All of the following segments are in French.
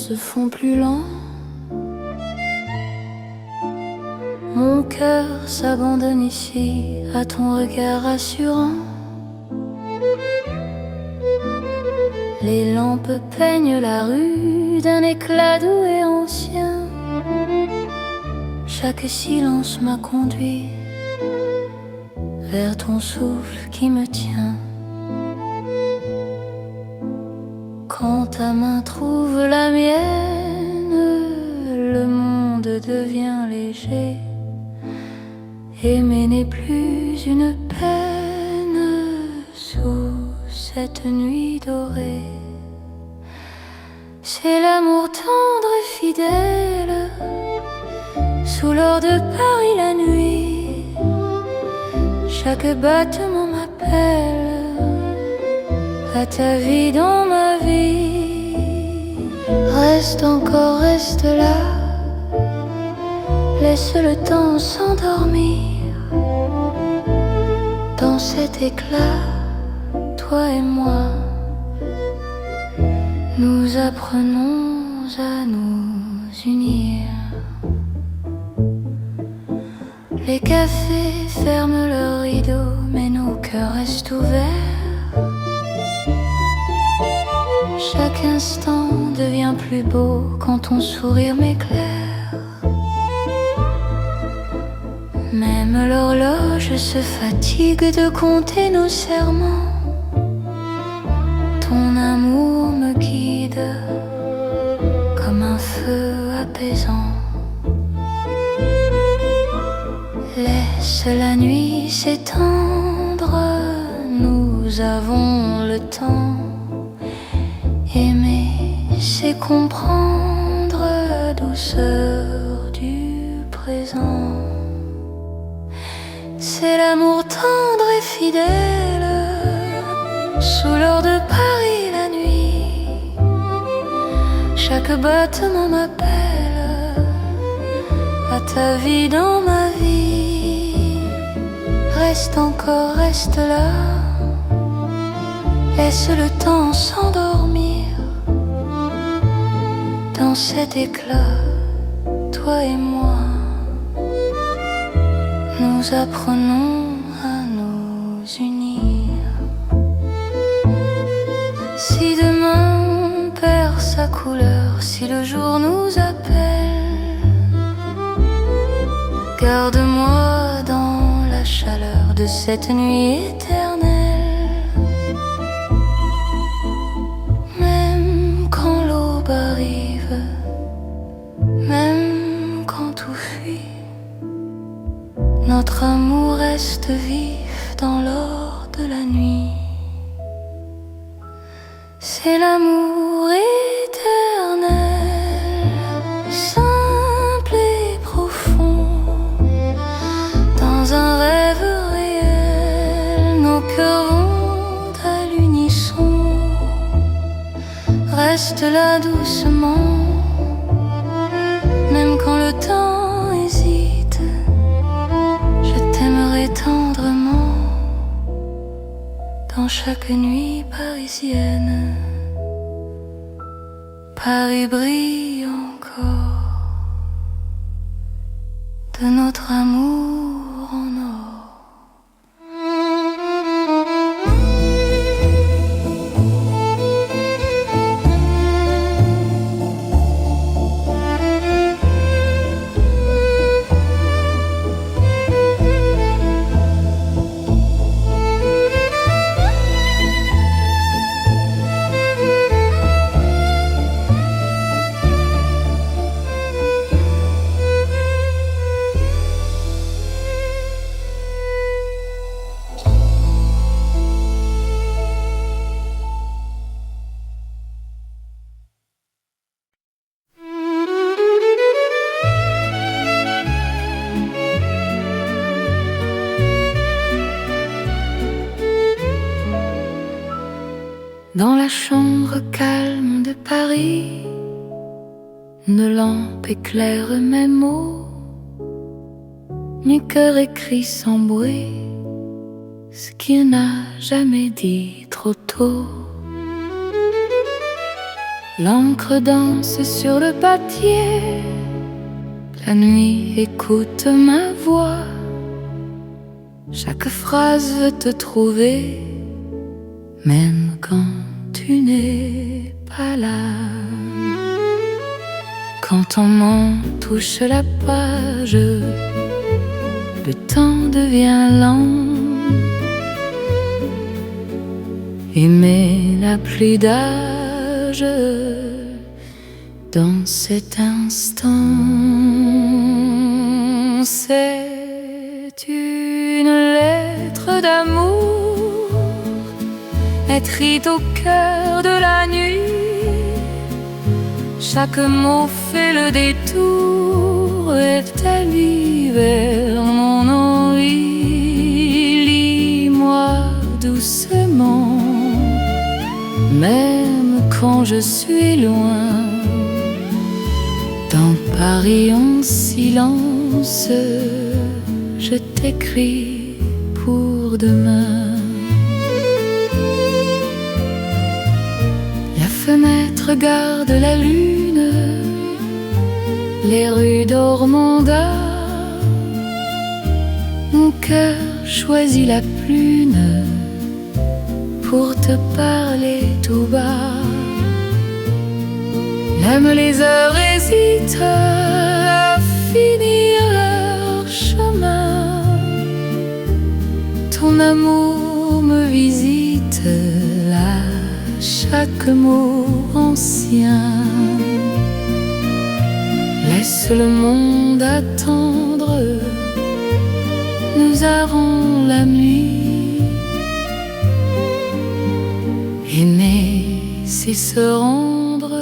se font plus lents. Mon cœur s'abandonne ici à ton regard rassurant. Les lampes peignent la rue d'un éclat doux et ancien. Chaque silence m'a conduit vers ton souffle qui me tient. Quand ta main trouve la mienne, le monde devient léger. Aimer n'est plus une peine sous cette nuit dorée. C'est l'amour tendre et fidèle sous l'or de Paris la nuit. Chaque battement m'appelle à ta vie dans ma vie. Reste encore, reste là, laisse le temps s'endormir. Dans cet éclat, toi et moi, nous apprenons à nous unir. Les cafés ferment leurs rideaux, mais nos cœurs restent ouverts. Chaque instant devient plus beau quand ton sourire m'éclaire. Même l'horloge se fatigue de compter nos serments. Ton amour me guide comme un feu apaisant. Laisse la nuit s'étendre, nous avons le temps. Aimer, c'est comprendre la douceur du présent. C'est l'amour tendre et fidèle sous l'or de Paris la nuit. Chaque battement m'appelle à ta vie dans ma vie. Reste encore, reste là, laisse le temps s'endormir. Dans cet éclat, toi et moi, nous apprenons à nous unir. Si demain on perd sa couleur, si le jour nous appelle, garde-moi dans la chaleur de cette nuit éternelle. Même quand l'aube arrive, même quand tout fuit, notre amour reste vif dans l'or de la nuit. C'est l'amour éternel, simple et profond. Dans un rêve réel, nos cœurs vont à l'unisson. Reste là doucement, même quand le temps hésite. Je t'aimerai tendrement dans chaque nuit parisienne. Paris brille encore de notre amour en or. Dans la chambre calme de Paris, une lampe éclaire mes mots. Mon cœur écrit sans bruit ce qu'il n'a jamais dit trop tôt. L'encre danse sur le papier, la nuit écoute ma voix. Chaque phrase veut te trouver, même quand tu n'es pas là. Quand ton nom touche la page, le temps devient lent. Aimer n'a plus d'âge dans cet instant. C'est une lettre d'amour écrite au cœur de la nuit. Chaque mot fait le détour établi vers mon envie. Lis-moi doucement, même quand je suis loin. Dans Paris en silence, je t'écris pour demain. La fenêtre regarde la lune, les rues d'Ormanda. Mon cœur choisit la prune pour te parler tout bas. Même les heures hésitent à finir leur chemin. Ton amour me visite là, chaque mot ancien. Laisse le monde attendre, nous avons la nuit. Aimer, c'est se rendre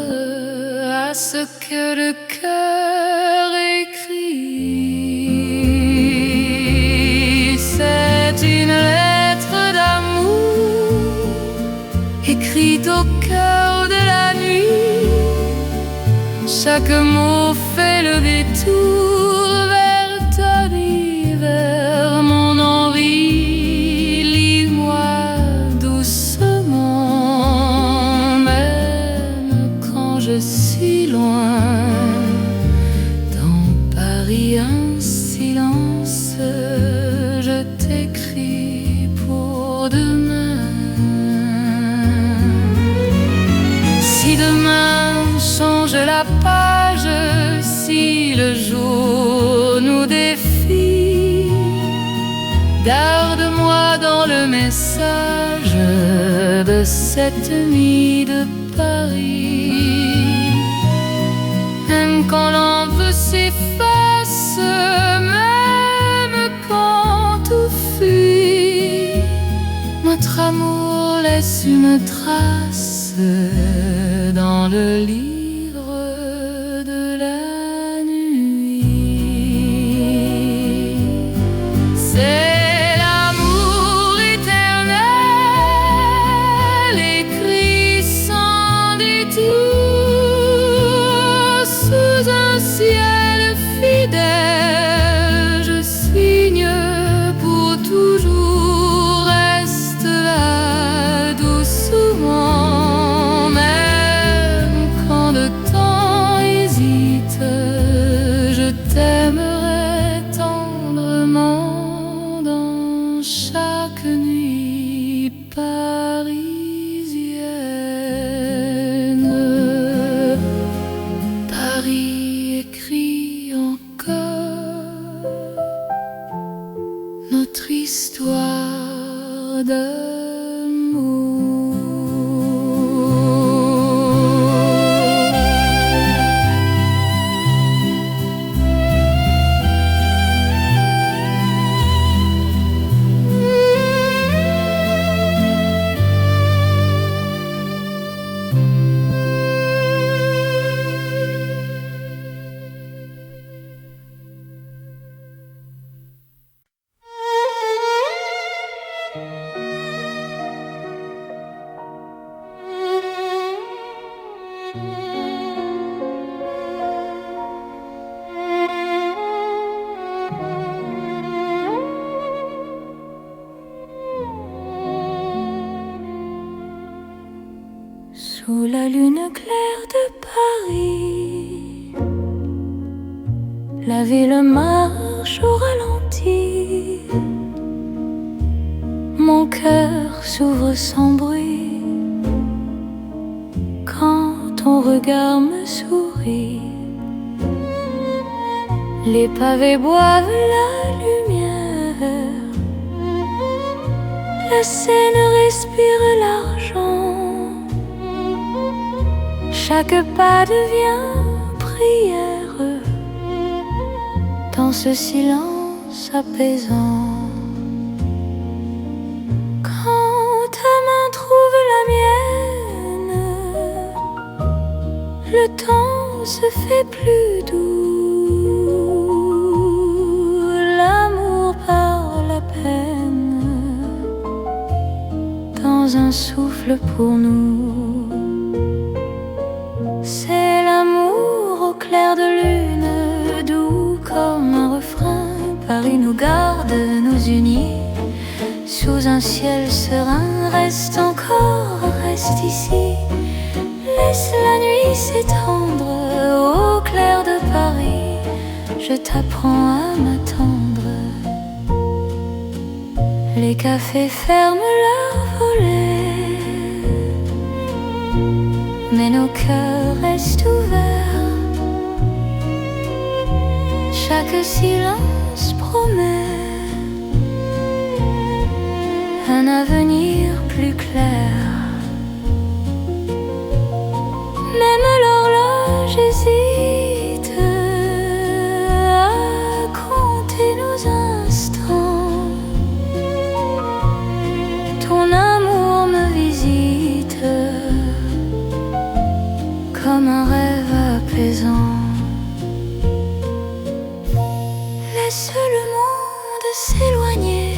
à ce que le cœur écrit. C'est une lettre d'amour écrite au cœur de la nuit. Chaque mot fait le détour vers ta vie, vers mon envie. Lis-moi doucement, même quand je suis loin. Dans Paris un silence, je t'écris pour demain. Si demain change la page, si le jour nous défie, garde-moi dans le message de cette nuit de Paris. Même quand l'envie s'efface, même quand tout fuit, notre amour laisse une trace dans le livre de la nuit. C'est l'amour éternel, écrit sans détour, sous un ciel fidèle. Je signe pour toujours, reste là doucement. Même quand de La ville marche au ralenti. Mon cœur s'ouvre sans bruit quand ton regard me sourit. Les pavés boivent la lumière. La Seine respire l'argent. Chaque pas devient prière dans ce silence apaisant. Quand ta main trouve la mienne, le temps se fait plus doux. L'amour par la peine dans un souffle pour nous. C'est l'amour au clair de lune, doux comme un refrain. Paris nous garde, nous unit sous un ciel serein. Reste encore, reste ici. Laisse la nuit s'étendre au clair de Paris. Je t'apprends à m'attendre. Les cafés ferment leurs volets, mais nos cœurs restent ouverts. Chaque silence promet un avenir plus clair. Même l'horloge hésite à compter nos instants. Ton amour me visite comme un rêve apaisant. Laisse le monde s'éloigner.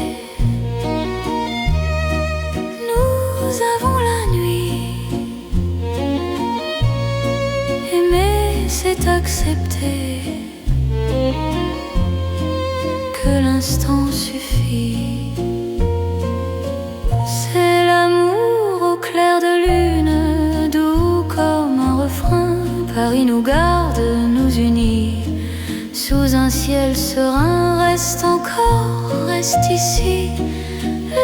Nous avons la nuit. Aimer, c'est accepter que l'instant suffit. C'est l'amour au clair de lune, doux comme un refrain. Paris nous garde, nous unit sous un ciel serein. Reste encore, reste ici.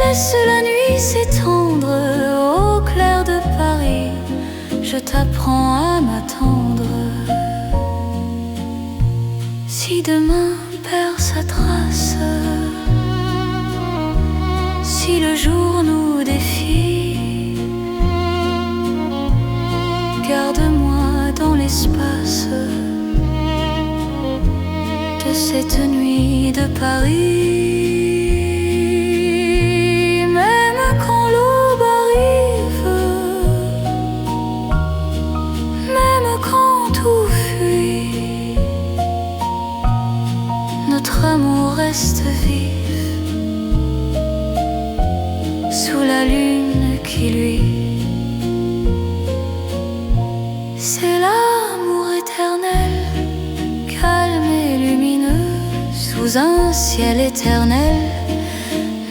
Laisse la nuit s'étendre au clair de Paris. Je t'apprends à m'attendre. Si demain perd sa trace, si le jour nous défie, garde-moi dans l'espace de cette nuit de Paris. Même quand l'aube arrive, même quand tout fuit, notre amour reste vif sous la lune qui luit. C'est l'amour éternel, calme et lumineux, sous un ciel éternel.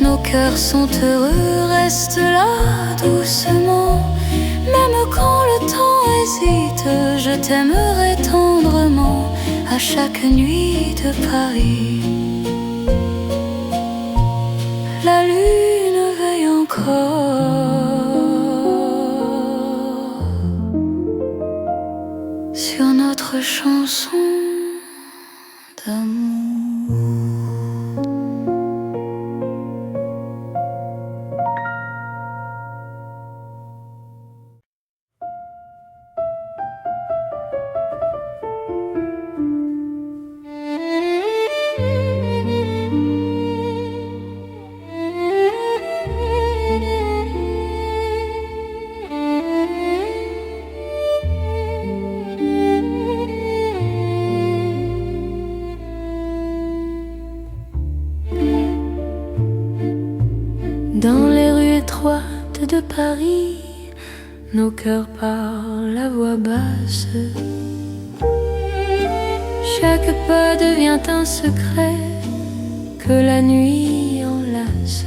Nos cœurs sont heureux, reste là doucement. Même quand le temps hésite, je t'aimerai tendrement à chaque nuit de Paris. La lune veille encore sur notre chanson d'amour. Dans les rues étroites de Paris, nos cœurs parlent à voix basse. Chaque pas devient un secret que la nuit enlace.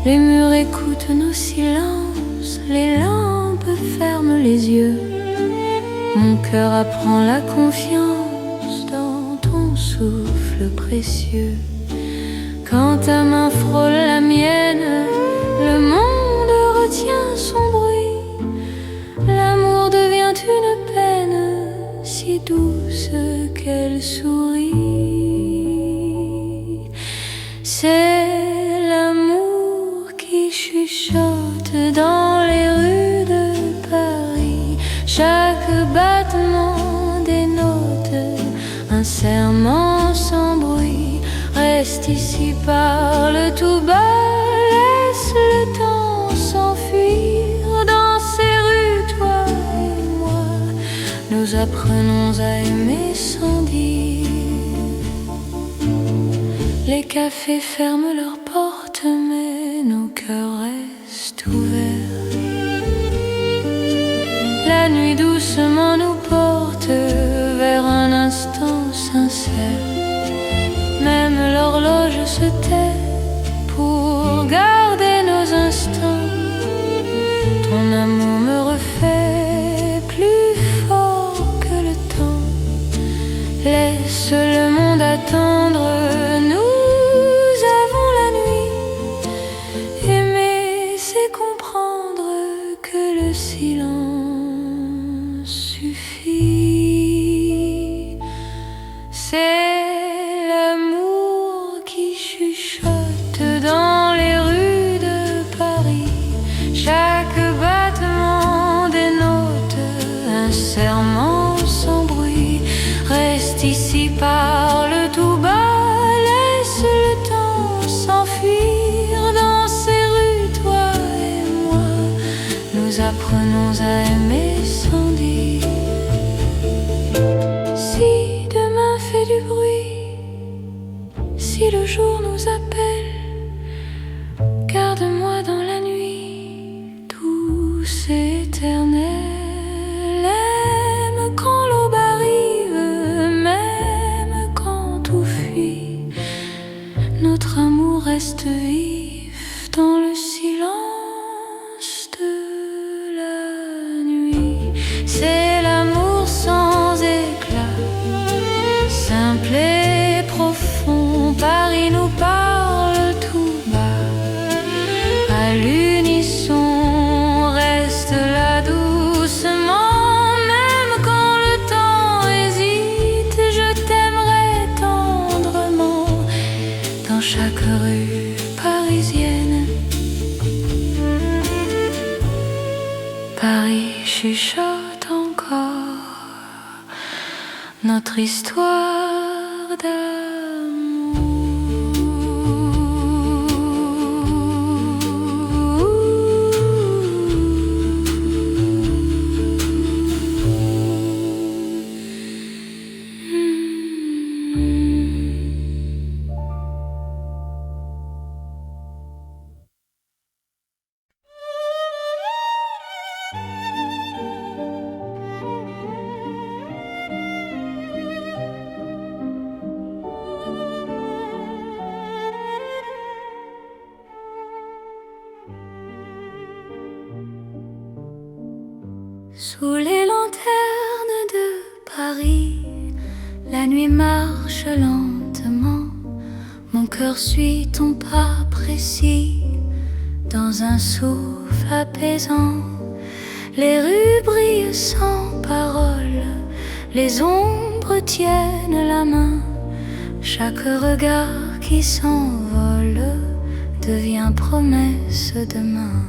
Les murs écoutent nos silences, les lampes ferment les yeux. Mon cœur apprend la confiance dans souffle précieux. Quand ta main frôle la mienne, le monde retient son bruit. L'amour devient une peine si douce qu'elle sourit. C'est l'amour qui chuchote dans les rues de Paris. Chaque battement dénote un serment sans bruit. Reste ici, parle tout bas, laisse le temps s'enfuir. Dans ces rues, toi et moi, nous apprenons à aimer sans dire. Les cafés ferment leurs portes, mais nos cœurs restent ouverts. La nuit doucement nous porte vers un instant sincère. Même l'horloge se tait pour garder nos instants. Ton amour me refait plus fort que le temps. Laisse le monde attendre, nous avons la nuit. Aimer, c'est comprendre que le silence suffit. C'est dans les rues de Paris. Chaque battement dénote un serment sans bruit. Reste ici, parle tout bas, laisse le temps s'enfuir. Dans ces rues, toi et moi, nous apprenons à aimer sans dire. Si demain fait du bruit, si le jour nous appelle, garde-moi dans la nuit, douce et éternelle. Aime quand l'aube arrive, même quand tout fuit. Notre amour reste vif dans le silence de la nuit. C'est l'amour sans éclat, simple et profond. Paris nous parle tout bas. À l'unisson, reste là doucement. Même quand le temps hésite, je t'aimerai tendrement. Dans chaque rue parisienne, Paris chuchote encore notre histoire d'amour. Sous les lanternes de Paris, la nuit marche lentement. Mon cœur suit ton pas précis dans un souffle apaisant. Les rues brillent sans parole, les ombres tiennent la main. Chaque regard qui s'envole devient promesse demain.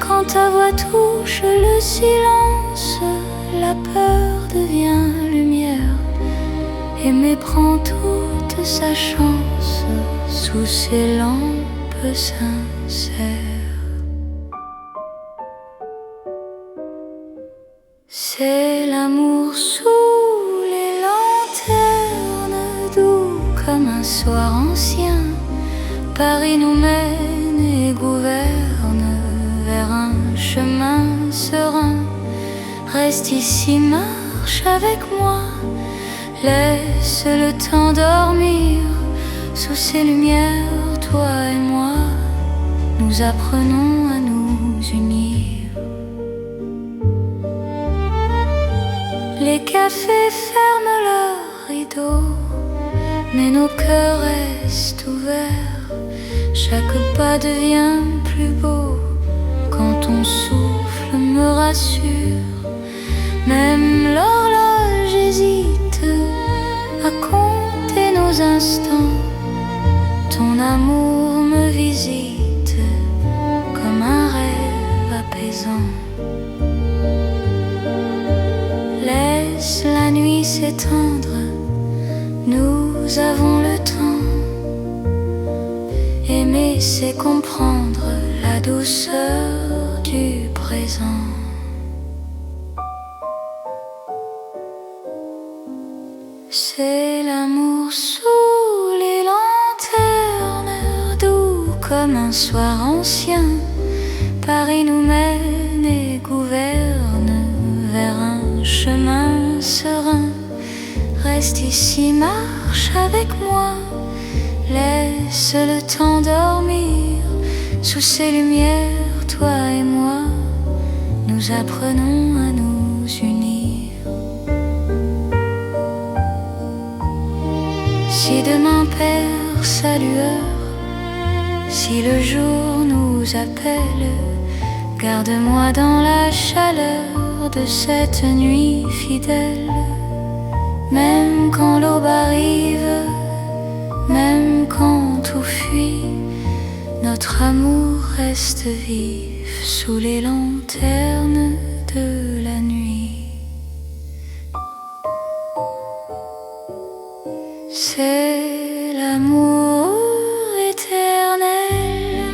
Quand ta voix touche le silence, la peur devient lumière. Aimer prend toute sa chance sous ces lampes sincères. C'est l'amour sous les lanternes, doux comme un soir ancien. Paris nous mène et gouverne vers un chemin serein. Reste ici, marche avec moi, laisse le temps dormir. Sous ces lumières, toi et moi, nous apprenons à nous unir. Les cafés ferment leurs rideaux, mais nos cœurs restent ouverts. Chaque pas devient plus beau quand ton souffle me rassure. Même l'horloge hésite à compter nos instants. Ton amour me visite comme un rêve apaisant. Laisse la nuit s'étendre, nous avons le temps. Aimer, c'est comprendre la douceur du présent. C'est l'amour sous les lanternes, doux comme un soir ancien. Paris nous mène et gouverne vers un chemin serein. Reste ici, marche avec moi, laisse le temps dormir. Sous ces lumières, toi et moi, nous apprenons à nous unir. Si demain perd sa lueur, si le jour nous appelle, garde-moi dans la chaleur de cette nuit fidèle. Même quand l'aube arrive, même quand tout fuit, notre amour reste vif sous les lanternes de la nuit. C'est l'amour éternel,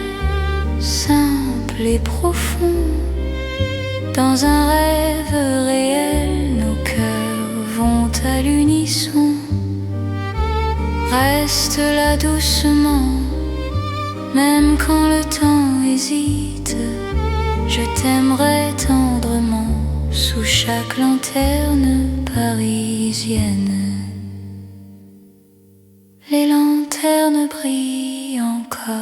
simple et profond. Dans un rêve réel, nos cœurs vont à l'unisson. Reste là doucement, même quand le temps hésite. Je t'aimerai tendrement sous chaque lanterne parisienne. Les lanternes brillent encore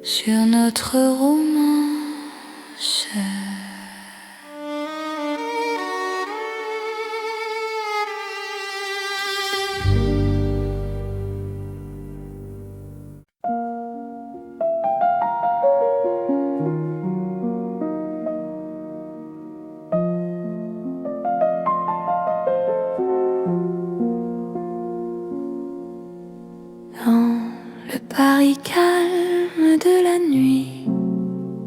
sur notre romance. Dans le Paris calme de la nuit,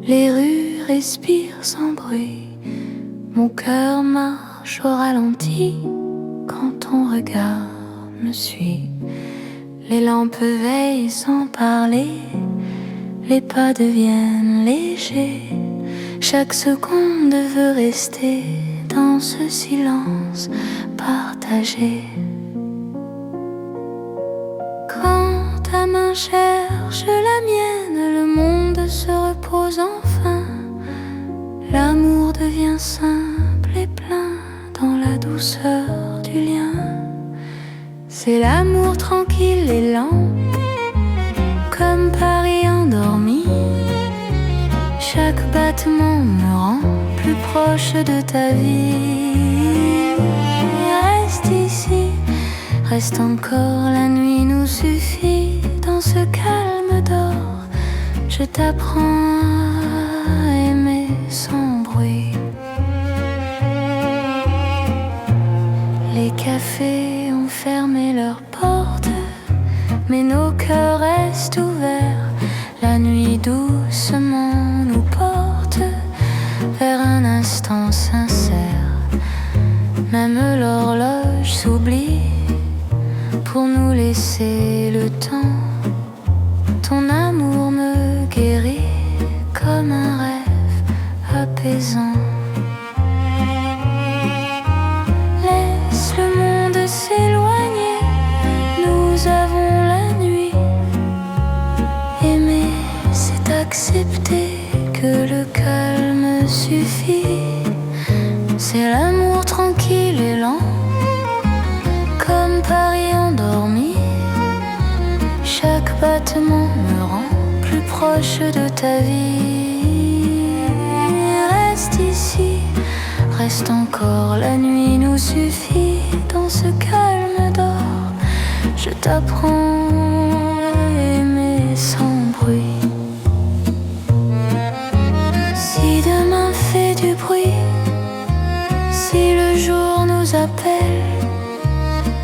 les rues respirent sans bruit. Mon cœur marche au ralenti quand ton regard me suit. Les lampes veillent sans parler, les pas deviennent légers. Chaque seconde veut rester dans ce silence partagé. Quand ta main cherche la mienne, le monde se repose enfin. L'amour devient simple et plein dans la douceur du lien. C'est l'amour tranquille et lent, comme Paris endormi. Chaque battement me rend plus proche de ta vie. Reste ici, reste encore, la nuit nous suffit. Dans ce calme d'or, je t'apprends à aimer sans bruit. Les cafés ont fermé leurs portes, mais nos cœurs restent ouverts. La nuit doucement nous porte vers un instant sincère. Même l'horloge s'oublie pour nous laisser le temps. Ton amour me guérit comme un rêve apaisant. Laisse le monde s'éloigner, nous avons la nuit. Aimer, c'est accepter que le calme suffit. C'est l'amour tranquille et lent, comme Paris endormi. Chaque battement me rend plus proche de ta vie. Reste ici, reste encore, la nuit nous suffit. Dans ce calme d'or, je t'apprends à aimer sans bruit. Si demain fait du bruit, si le jour nous appelle,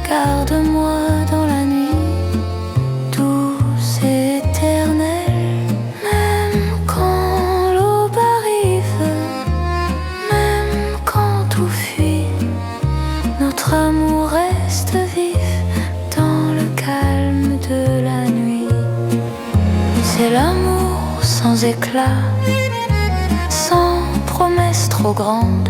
garde-moi dans la nuit, douce et éternelle. Même quand l'aube arrive, même quand tout fuit, notre amour reste vif dans le calme de la nuit. C'est l'amour sans éclat, sans promesse trop grande.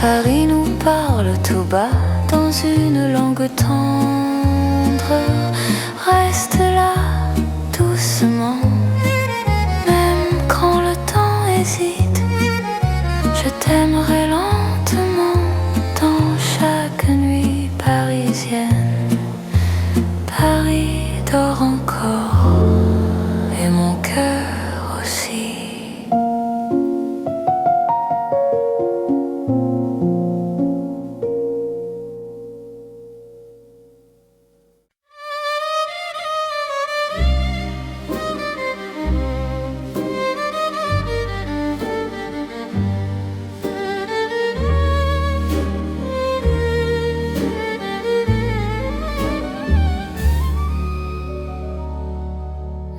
Paris nous parle tout bas dans une langue tendre. Reste là doucement, même quand le temps hésite. Je t'aimerai lentement dans chaque nuit parisienne. Paris dort encore et mon cœur aussi.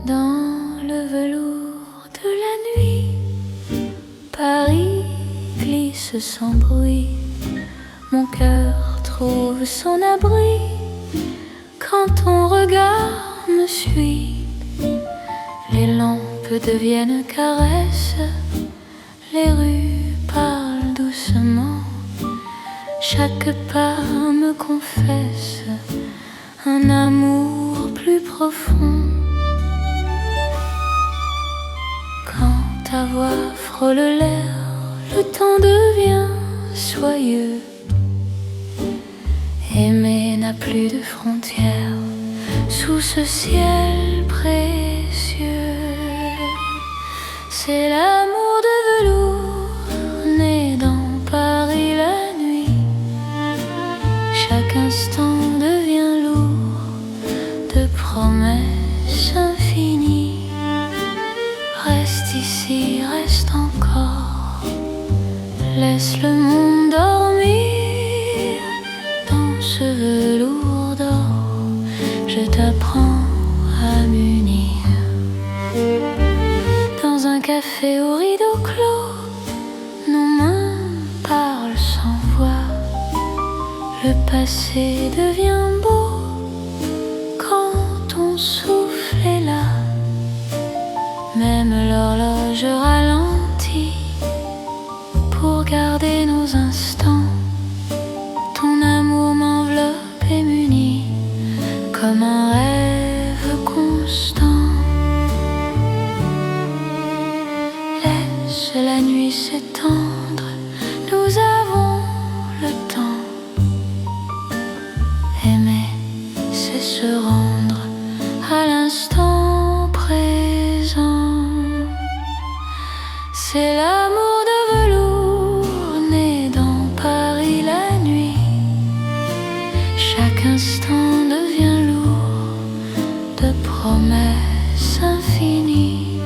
Dans le velours de la nuit, Paris glisse sans bruit. Mon cœur trouve son abri quand ton regard me suit. Les lampes deviennent caresses, les rues parlent doucement. Chaque pas me confesse un amour plus profond. Quand ta voix frôle l'air, le temps devient soyeux. Aimer n'a plus de frontières sous ce ciel précieux. C'est l'amour de velours né dans Paris la nuit. Chaque instant devient lourd de promesses infinies. Reste ici, reste encore, laisse le monde dormir. Dans ce velours d'or, je t'apprends à m'unir. Dans un café au rideau clos, nos mains parlent sans voix. Le passé devient beau quand ton souffle est là. Même l'horloge ralentit pour garder nos instants. Ton amour m'enveloppe et m'unit comme un rêve constant. Laisse la nuit s'étendre, nous avons le temps. Aimer, c'est se rendre à l'instant présent. C'est l'amour de velours né dans Paris la nuit. Chaque instant devient lourd de promesses infinies.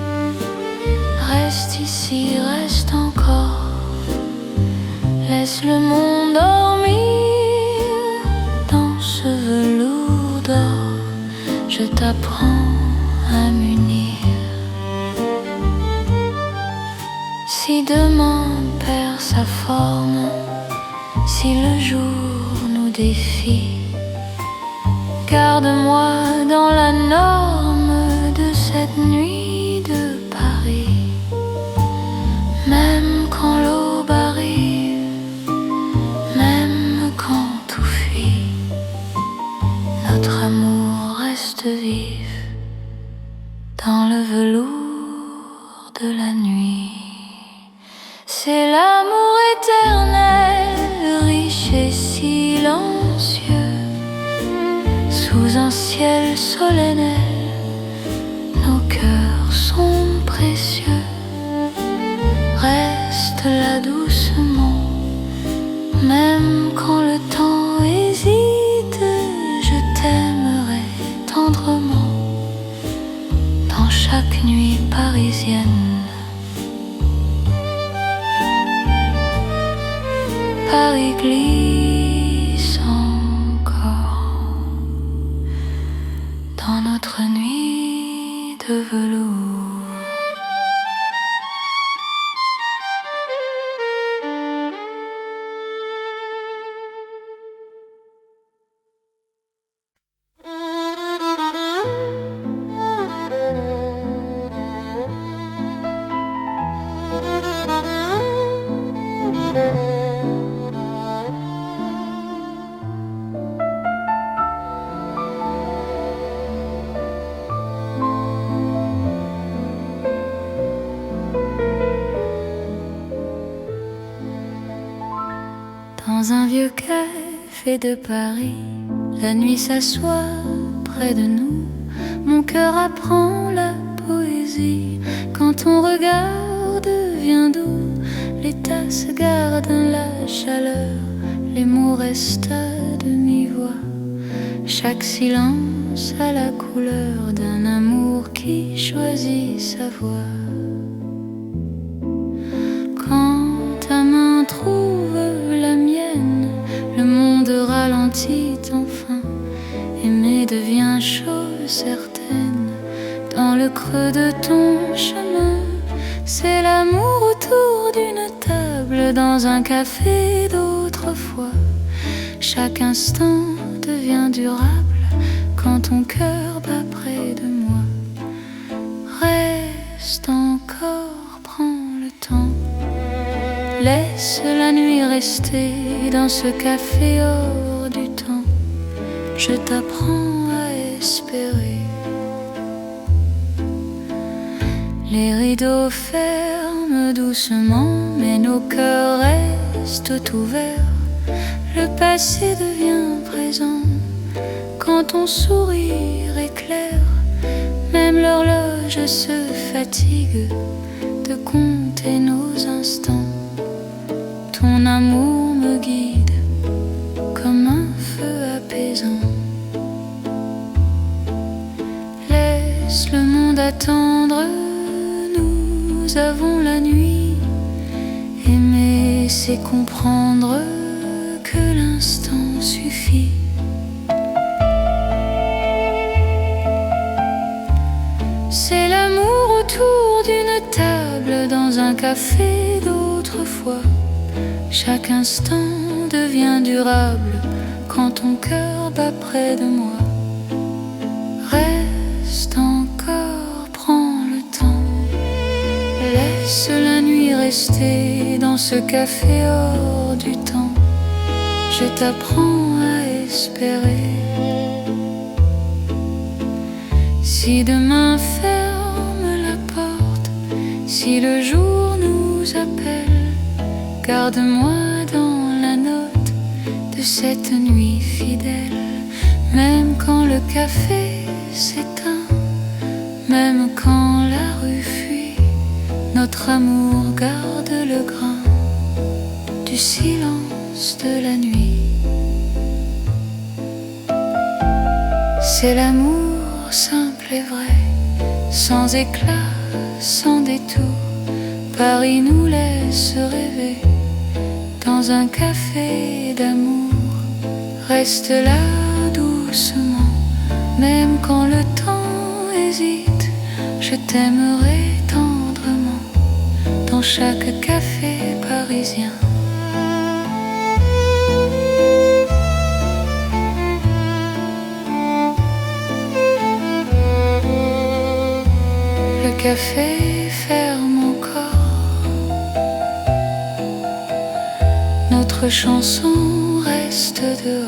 Reste ici, reste encore, laisse le monde dormir. Dans ce velours d'or, je t'apprends à m'unir. Si demain perd sa forme, si le jour nous défie, garde-moi dans la norme de cette nuit de Paris. Même quand l'aube arrive, même quand tout fuit, notre amour reste vif dans le velours de la nuit. C'est l'amour éternel, riche et silencieux, sous un ciel solennel, nos cœurs sont précieux. Reste là doucement, qui glisse encore dans notre nuit de velours. Dans un vieux café de Paris, la nuit s'assoit près de nous. Mon cœur apprend la poésie. Quand ton regard devient doux, les tasses gardent la chaleur, les mots restent à demi-voix. Chaque silence a la couleur d'un amour qui choisit sa voie. Quand ta main trouve la mienne, le monde ralentit enfin. Aimer devient chose certaine. Dans le creux de ton chemin, c'est l'amour autour d'une table dans un café d'autrefois. Chaque instant devient durable quand ton cœur bat près de moi. Reste encore, prends le temps. Laisse la nuit rester dans ce café hors du temps. Je t'apprends à espérer. Les rideaux ferment doucement, mais nos cœurs restent ouverts. Le passé devient présent quand ton sourire éclaire. Même l'horloge se fatigue de compter nos instants. Ton amour me guide comme un feu apaisant. Laisse le monde attendre, nous avons la nuit. Aimer, c'est comprendre que l'instant suffit. C'est l'amour autour d'une table dans un café d'autrefois. Chaque instant devient durable quand ton cœur bat près de moi. Reste encore, prends le temps. Laisse la nuit rester dans ce café hors du temps. Je t'apprends à espérer. Si demain ferme la porte, si le jour nous appelle, garde-moi dans la note de cette nuit fidèle. Même quand le café s'éteint, même quand la rue fuit, notre amour garde le grain du silence de la nuit. C'est l'amour simple et vrai, sans éclat, sans détour. Paris nous laisse rêver dans un café d'amour. Reste là doucement, même quand le temps hésite. Je t'aimerai tendrement dans chaque café parisien. Le café ferme encore, notre chanson reste dehors.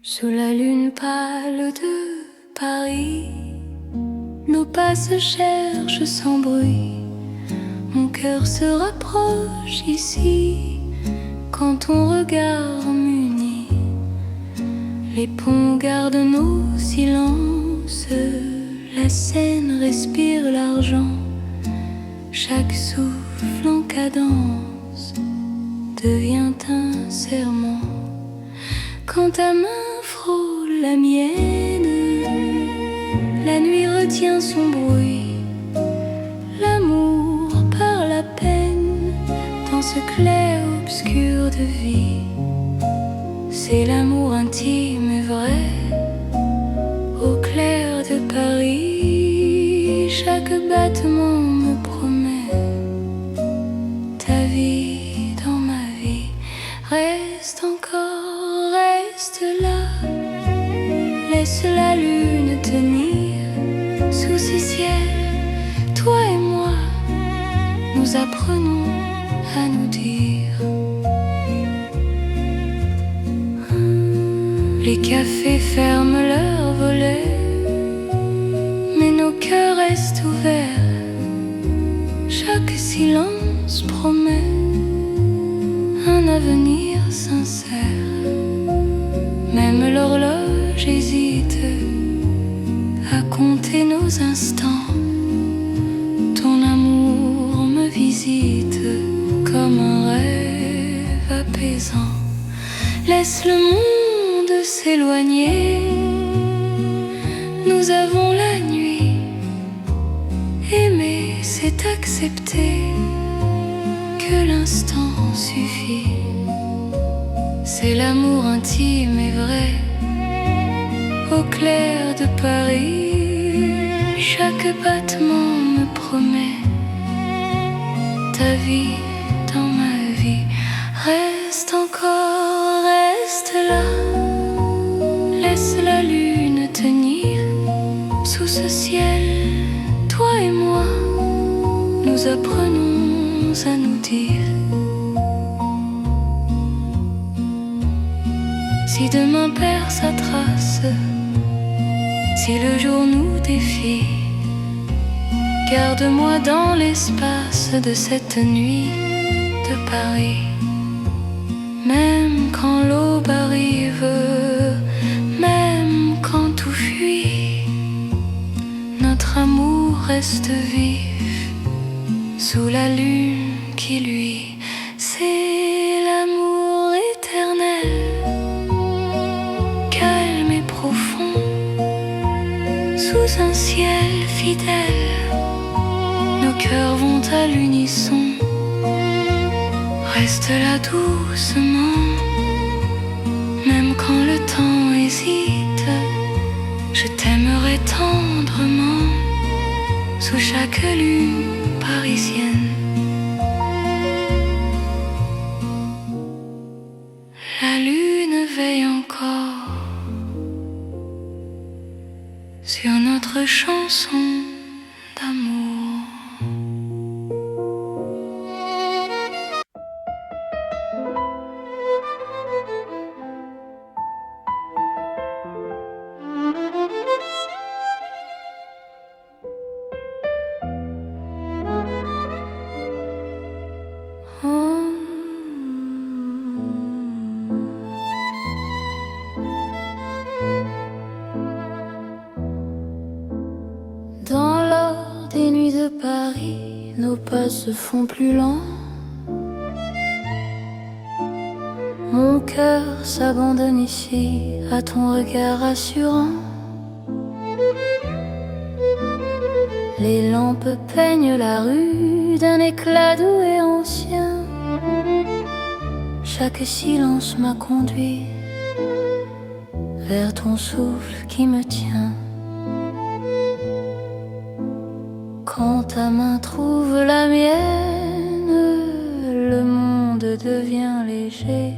Sous la lune pâle de Paris, nos pas se cherchent sans bruit. Mon cœur se rapproche ici quand ton regard m'unit. Les ponts gardent nos silences, la Seine respire l'argent, chaque souffle en cadence devient un serment. Quand ta main frôle la mienne, la nuit retient son bruit. L'amour par la peine dans ce clair-obscur de vie. C'est l'amour intime et vrai au clair de Paris. Chaque battement me promet ta vie dans ma vie. Reste encore, reste là. Laisse la lune tenir sous ces ciels. Toi et moi, nous apprenons à nous dire. Les cafés ferment leurs volets, mais nos cœurs restent ouverts. Chaque silence promet un avenir sincère. Même l'horloge hésite à compter nos instants. Ton amour me visite comme un rêve apaisant. Laisse le monde s'éloigner. Nous avons la nuit. Aimer, c'est accepter que l'instant suffit. C'est l'amour intime et vrai au clair de Paris. Chaque battement me promet ta vie dans ma vie. Reste encore, reste là. Laisse la lune tenir sous ce ciel. Toi et moi, nous apprenons à nous dire. Si demain perd sa trace, si le jour nous défie, garde-moi dans l'espace de cette nuit de Paris. Même quand l'aube arrive, même quand tout fuit, notre amour reste vif sous la lune qui luit. C'est l'amour éternel, calme et profond, sous un ciel fidèle. Nos cœurs vont à l'unisson. Reste là doucement, même quand le temps hésite. Je t'aimerai tendrement sous chaque lune parisienne. La lune veille encore sur notre chanson d'amour. Dans l'or des nuits de Paris, nos pas se font plus lents. Mon cœur s'abandonne ici à ton regard assurant. Les lampes peignent la rue d'un éclat doux et ancien. Chaque silence m'a conduit vers ton souffle qui me tient. Quand ta main trouve la mienne, le monde devient léger.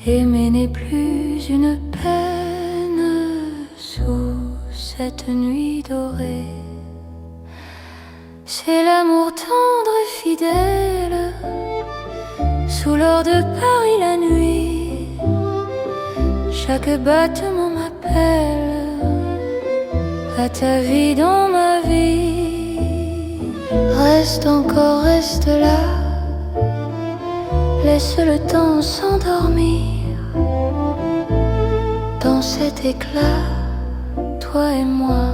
Aimer n'est plus une peine sous cette nuit dorée. C'est l'amour tendre et fidèle sous l'or de Paris la nuit. Chaque battement m'appelle à ta vie dans ma vie. Reste encore, reste là. Laisse le temps s'endormir. cet éclat, toi et moi,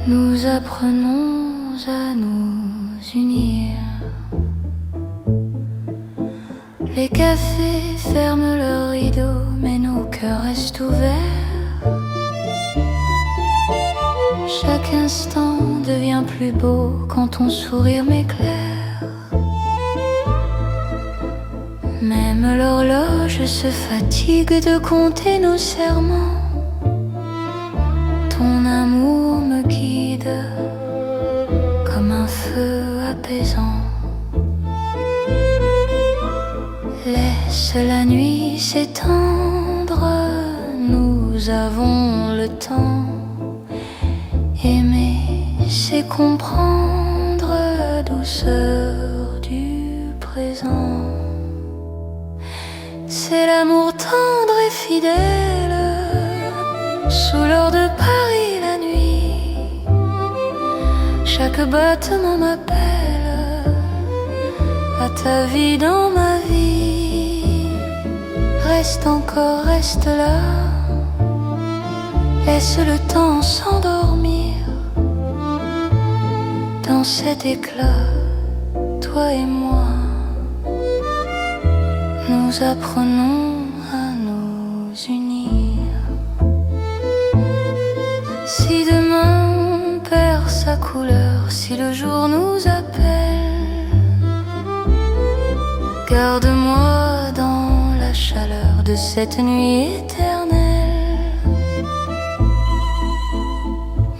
nous apprenons à nous unir. Les cafés ferment leurs rideaux, mais nos cœurs restent ouverts. Chaque instant devient plus beau quand ton sourire m'éclaire. Même l'horloge se fatigue de compter nos serments. Ton amour me guide comme un feu apaisant. Laisse la nuit s'étendre, nous avons le temps. Aimer, c'est comprendre la douceur du présent. C'est l'amour tendre et fidèle, sous l'or de Paris la nuit. Chaque battement m'appelle à ta vie dans ma vie. Reste encore, reste là, laisse le temps s'endormir. Dans cet éclat, toi et moi, nous apprenons à nous unir. Si demain perd sa couleur, si le jour nous appelle, garde-moi dans la chaleur de cette nuit éternelle.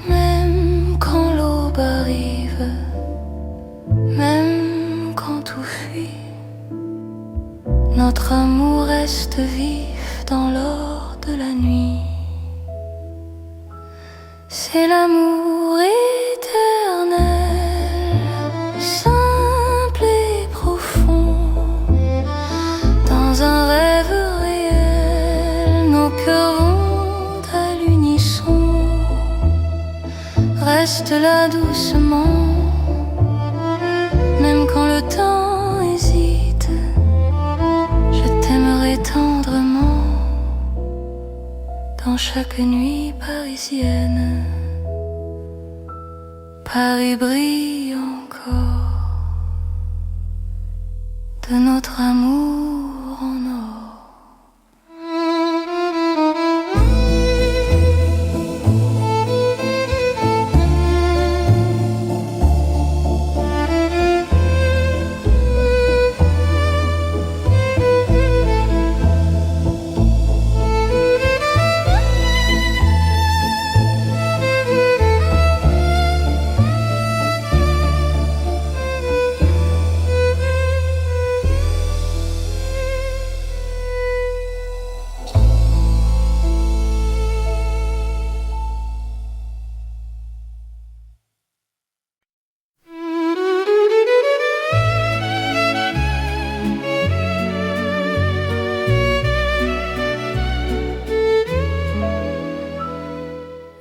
Même quand l'aube arrive, même quand tout fuit, notre amour reste vif dans l'or de la nuit. C'est l'amour éternel, simple et profond. Dans un rêve réel, nos cœurs vont à l'unisson. Reste là doucement, même quand le temps hésite. Je t'aimerai tendrement dans chaque nuit parisienne. Paris brille encore de notre amour en or.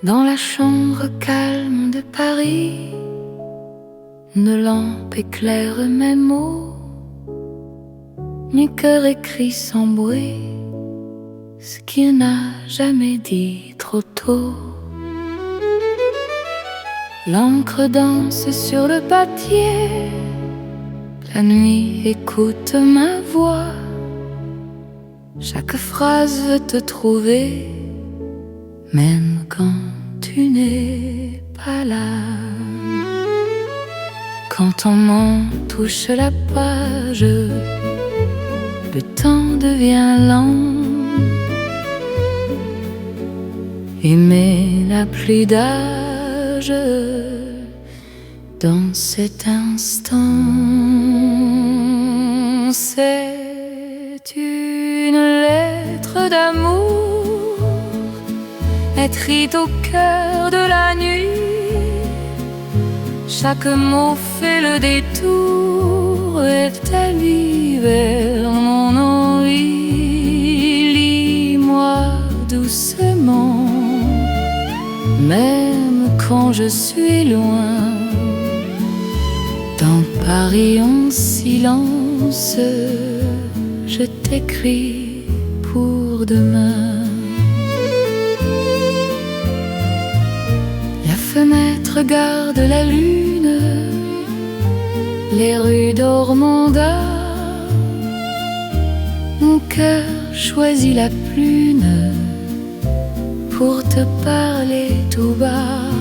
Dans la chambre calme de Paris, une lampe éclaire mes mots. Mon cœur écrit sans bruit ce qu'il n'a jamais dit trop tôt. L'encre danse sur le papier, la nuit écoute ma voix. Chaque phrase veut te trouver, même quand tu n'es pas là. Quand ton main touche la page, le temps devient lent. Aimer n'a plus d'âge dans cet instant. C'est une lettre d'amour écrite au cœur de la nuit. Chaque mot fait le détour et t'allie vers mon envie. Lis-moi doucement, même quand je suis loin. Dans Paris en silence, je t'écris pour pour demain. La fenêtre regarde la lune, les rues d'Ormanda. Mon cœur choisit la prune pour te parler tout bas.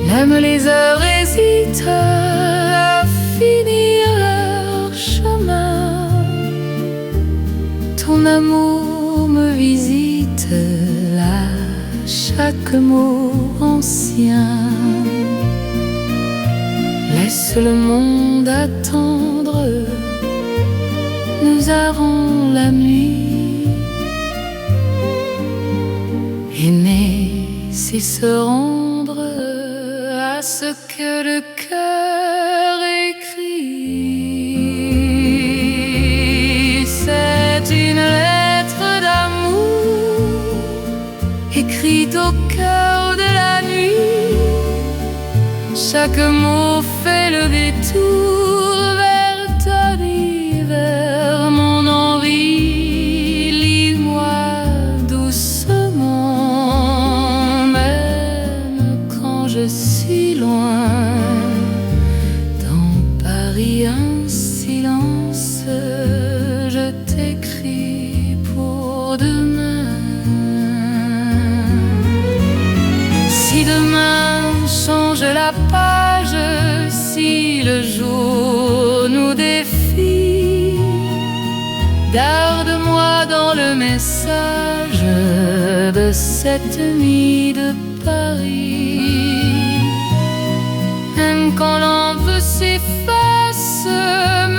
Même les heures hésitent à finir leur chemin. Ton amour me visite là, chaque mot ancien. Laisse le monde attendre, nous avons la nuit. Aimer, c'est se rendre à ce que le cœur écrit. C'est une lettre d'amour écrite au cœur de la nuit. Chaque mot fait le détour vers ta vie, vers mon envie. Lis-moi doucement, même quand je suis loin. Dans Paris, un silence, je t'écris pour demain. Si demain change la page, si le jour nous défie, garde-moi dans le message de cette nuit de Paris. Même quand l'encre s'efface,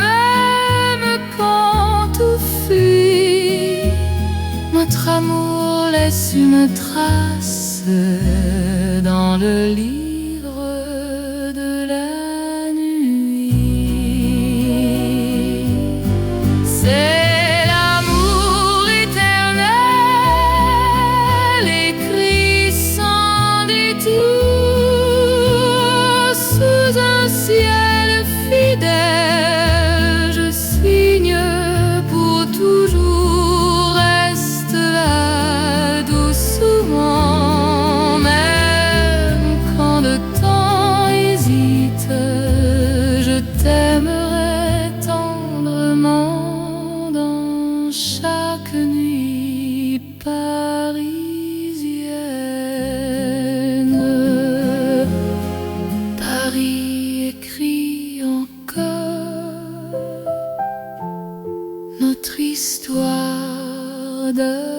même quand tout fuit, notre amour laisse une trace dans le livre de la nuit. C'est l'amour éternel, écrit sans détour, sous un ciel fidèle. Je signe pour toujours, reste là doucement. Même quand le temps hésite, je t'aimerai tendrement dans chaque nuit parisienne. Paris écrit encore notre histoire d'amour.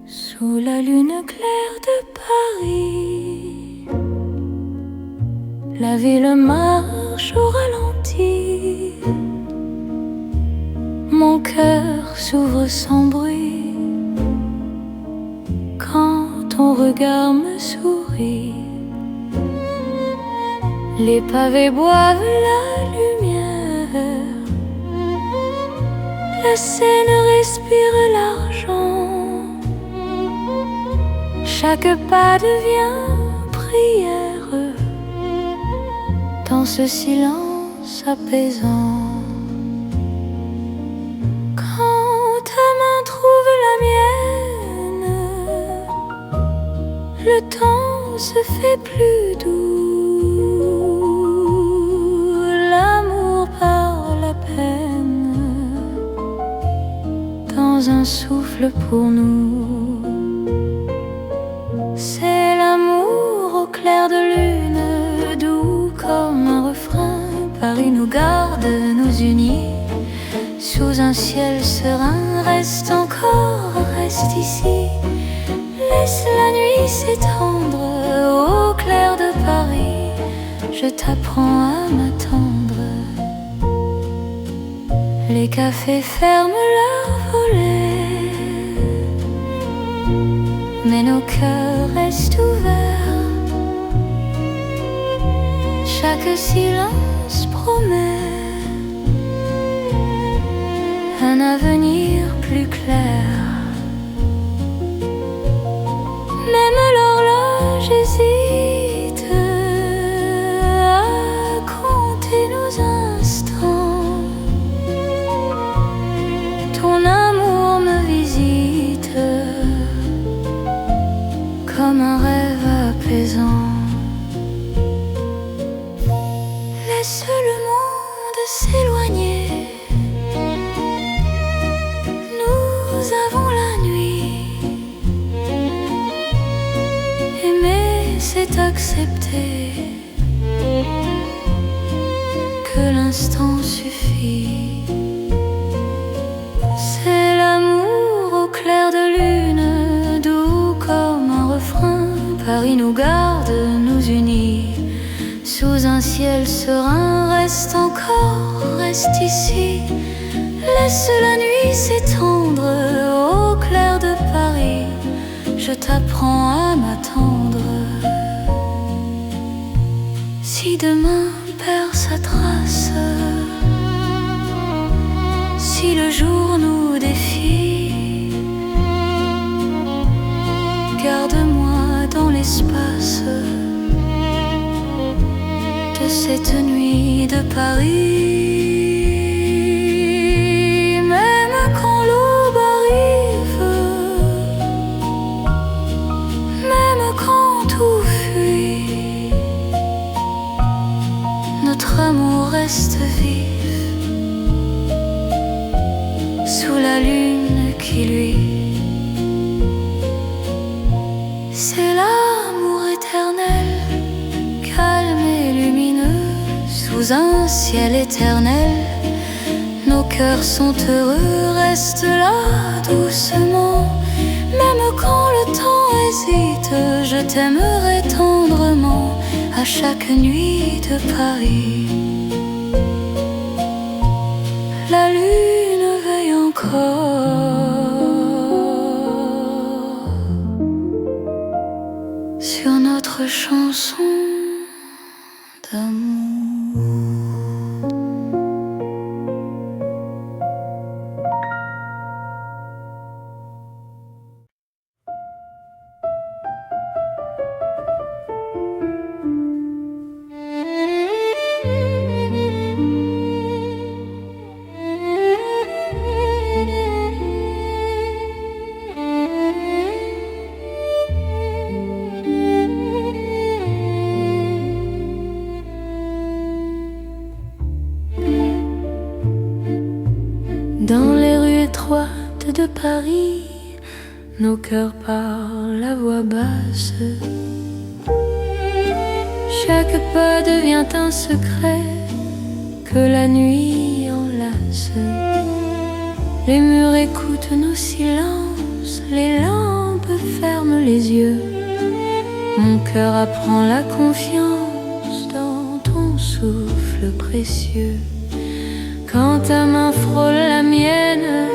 Sous la lune claire de Paris, la ville marche au ralenti. Mon cœur s'ouvre sans bruit quand ton regard me sourit. Les pavés boivent la lumière, la Seine respire l'argent. Chaque pas devient prière dans ce silence apaisant. Quand ta main trouve la mienne, le temps se fait plus doux. L'amour par la peine dans un souffle pour nous. C'est l'amour au clair de lune, doux comme un refrain. Paris nous garde, nous unit sous un ciel serein. Reste encore, reste ici. Laisse la nuit s'étendre au clair de Paris. Je t'apprends à m'attendre. Les cafés ferment leurs volets, mais nos cœurs restent ouverts. Chaque silence promet un avenir plus clair. Même l'horloge hésite à compter nos instants. Ton amour me visite comme un rêve apaisant. Laisse le monde s'éloigner. Nous avons la nuit. Aimer, c'est accepter que l'instant suffit. C'est l'amour au clair de lune, doux comme un refrain. Paris nous garde, nous unit sous un ciel serein. Reste encore, reste ici. Laisse la nuit s'étendre au clair de Paris. Je t'apprends à m'attendre. Si demain perd sa trace, si le jour nous défie, garde-moi dans l'espace de cette nuit de Paris. Même quand l'aube arrive, même quand tout fuit, notre amour reste vif sous la lune qui luit. C'est l'amour éternel, calme et lumineux, sous un ciel éternel. Nos cœurs sont heureux, reste là doucement. Même quand le temps hésite, je t'aimerai tendrement à chaque nuit de Paris. La lune veille encore sur notre chanson d'amour. Dans les rues étroites de Paris, nos cœurs parlent à voix basse. Chaque pas devient un secret que la nuit enlace. Les murs écoutent nos silences, les lampes ferment les yeux. Mon cœur apprend la confiance dans ton souffle précieux. Quand ta main frôle la mienne,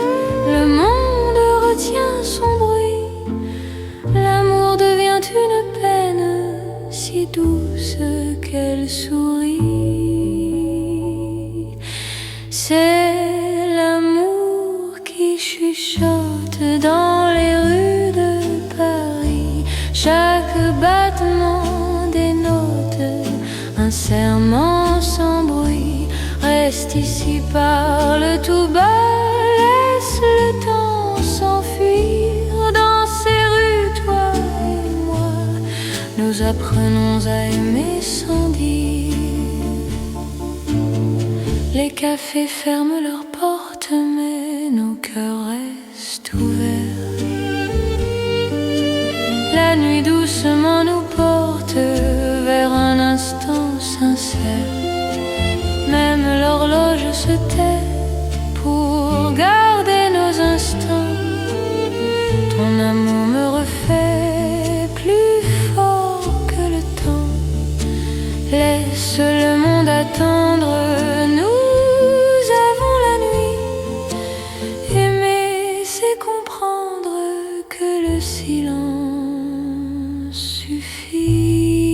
le monde retient son bruit. L'amour devient une peine si douce qu'elle sourit. C'est l'amour qui chuchote dans les rues de Paris. Chaque battement dénote un serment sans bruit. Reste ici, parle tout bas, laisse le temps s'enfuir. Dans ces rues, toi et moi, nous apprenons à aimer sans dire. Les cafés ferment leurs portes, mais nos cœurs restent ouverts. La nuit doucement nous porte vers un instant sincère. Même l'horloge se tait pour attendre, nous avons la nuit. Aimer, c'est comprendre que le silence suffit.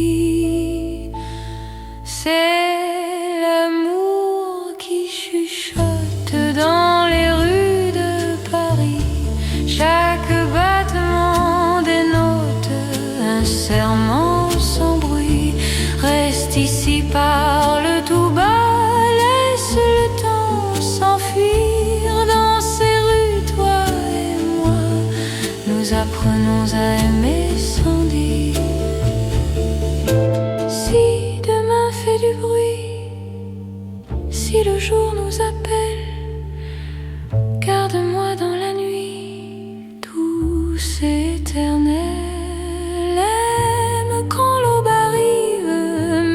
C'est l'amour qui chuchote dans les rues de Paris. Chaque battement dénote un serment sans bruit. Reste ici, parle tout bas, laisse le temps s'enfuir. Dans ces rues, toi et moi, nous apprenons à aimer sans dire. Si demain fait du bruit, si le jour nous appelle, garde-moi dans la nuit, douce et éternelle. Aime quand l'aube arrive,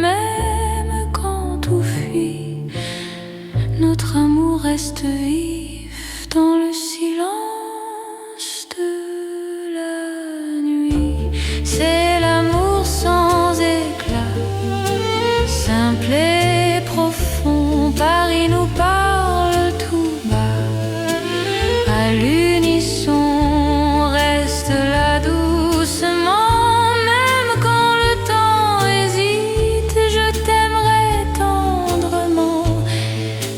même quand tout fuit. Notre amour reste vif dans le silence de la nuit. C'est l'amour sans éclat, simple et profond. Paris nous parle tout bas, à l'unisson. Reste là doucement, même quand le temps hésite. Je t'aimerai tendrement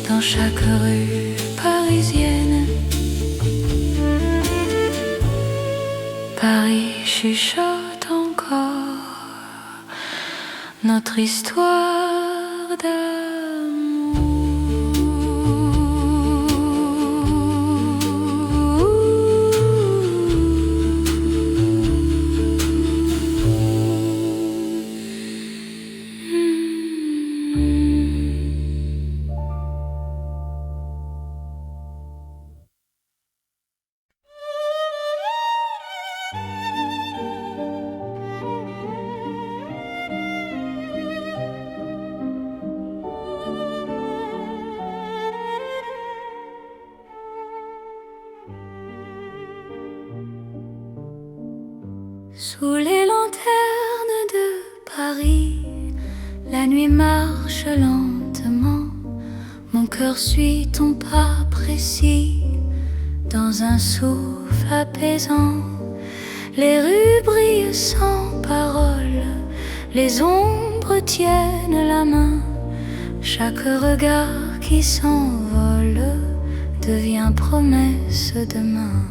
dans chaque rue parisienne. Paris chuchote encore notre histoire Sous les lanternes de Paris, la nuit marche lentement. Mon cœur suit ton pas précis dans un souffle apaisant. Les rues brillent sans parole, les ombres tiennent la main. Chaque regard qui s'envole devient promesse demain.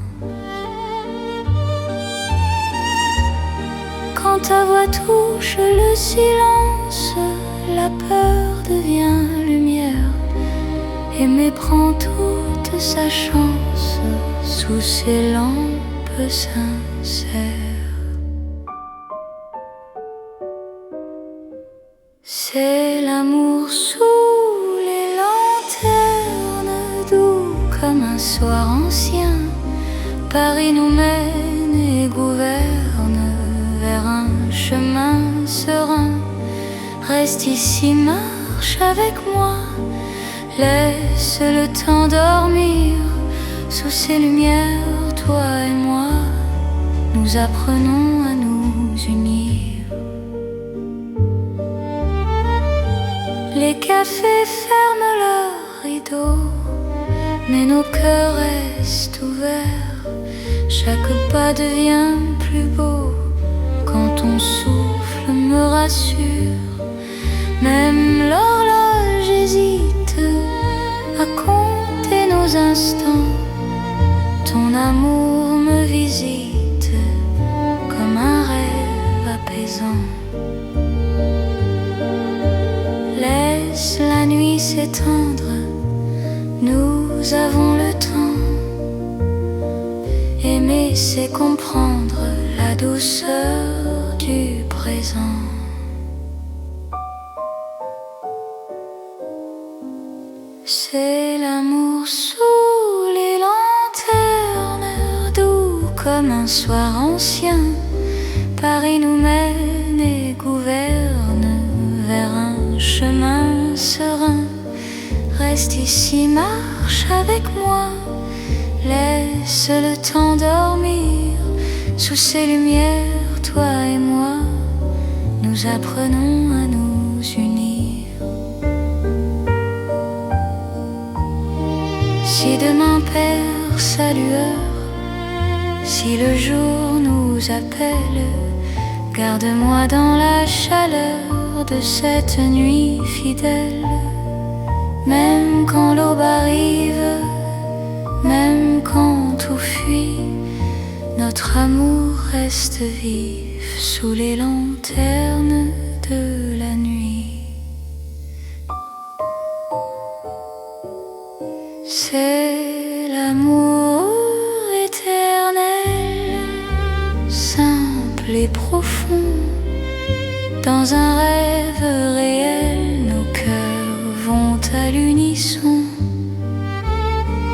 Quand ta voix touche le silence, la peur devient lumière. Aimer prend toute sa chance sous ces lampes sincères. C'est l'amour sous les lanternes, doux comme un soir ancien. Paris nous mène et gouverne vers un chemin serein. Reste ici, marche avec moi, laisse le temps dormir. Sous ces lumières, toi et moi, nous apprenons à nous unir. Les cafés ferment leurs rideaux, mais nos cœurs restent ouverts. Chaque pas devient plus beau quand ton souffle me rassure. Même l'horloge hésite à compter nos instants. Ton amour me visite comme un rêve apaisant. Laisse la nuit s'étendre, nous avons le temps. Aimer, c'est comprendre la douceur du présent. C'est l'amour sous les lanternes, doux comme un soir ancien. Paris nous mène et gouverne vers un chemin serein. Reste ici, marche avec moi, laisse le temps dormir. Sous ces lumières, toi et moi, nous apprenons à nous unir. Si demain perd sa lueur, si le jour nous appelle, garde-moi dans la chaleur de cette nuit fidèle. Même quand l'aube arrive, même quand tout fuit, notre amour reste vif sous les lanternes de la nuit. C'est l'amour éternel, simple et profond. Dans un rêve réel, nos cœurs vont à l'unisson.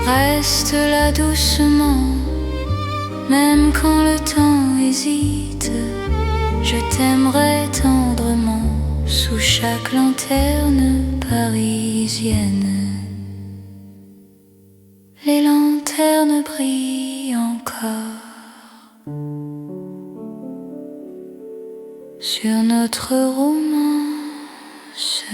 Reste là doucement, même quand le temps hésite. Je t'aimerai tendrement sous chaque lanterne parisienne. Les lanternes brillent encore sur notre romance.